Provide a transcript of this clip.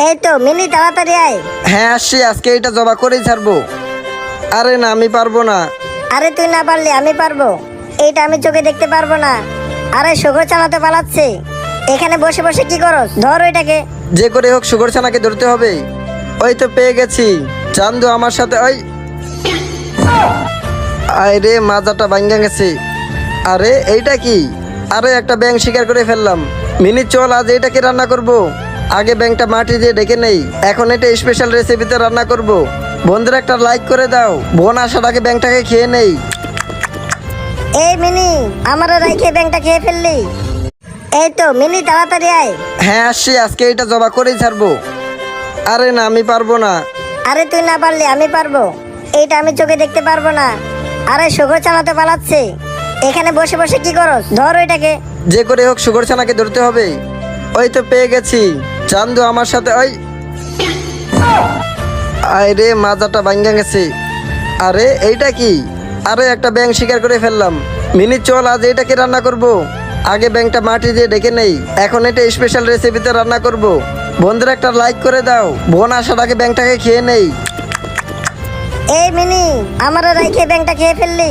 এই তো মিনি, তাড়াতাড়ি আয়। হ্যাঁ আসছি, আজকে এটা জবা করেই ছাড়বো। আরে না, আমি পারবো না। আরে তুই না পারলে আমি পারবো, এইটা আমি চোখে দেখতে পারবো না। আরে শুকর চালাতে পালাচ্ছে, এখানে বসে বসে কি করস? ধর ওইটাকে। যে করে হোক শুকর ছানাকে ধরতে হবে। ওই তো পেয়ে গেছি। চান্দু আমার সাথে ওই। আয় রে, মাজাটা ভাঙ্গা গেছে। আরে এইটা কি? আরে একটা ব্যাঙ শিকার করে ফেললাম। মিনি চল, আজ এইটাকে রান্না করব। আগে ব্যাঙটা মাটি দিয়ে ডেকে নেই, এখন এটা স্পেশাল রেসিপিতে রান্না করব। বন্ধুরা একটা লাইক করে দাও, বোন আসার আগে ব্যাঙটাকে খেয়ে নেই। এই মিনি, আমার রাইখে ব্যাংকটা খেয়ে ফেললি। এই তো মিনি, তাড়াতাড়ি আয়। হ্যাঁ আসছি, আজকে এটা জবা করেই ছাড়বো। আরে না, আমি পারবো না। আরে তুই না পারলে আমি পারবো, এইটা আমি চোখে দেখতে পারবো না। আরে শুকর চালাতে পালাচ্ছে, এখানে বসে বসে কি করস? ধর ওইটাকে। যে করে হোক শুকর ছানাকে ধরতে হবে। ওই তো পেয়ে গেছি। চান্দু আমার সাথে ওই। আয় রে, মাজাটা ভাঙ্গা গেছে। আরে এইটা কি? আরে একটা ব্যাঙ শিকার করে ফেললাম। মিনি চল, আজ এইটাকে রান্না করব। আগে ব্যাঙটা মাটি দিয়ে ডেকে নেই, এখন এটা স্পেশাল রেসিপিতে রান্না করব। বন্ধুরা একটা লাইক করে দাও, বোন আসার আগে ব্যাঙটাকে খেয়ে নেই। এই মিনি, আমার রাইখে ব্যাংকটা খেয়ে ফেললি।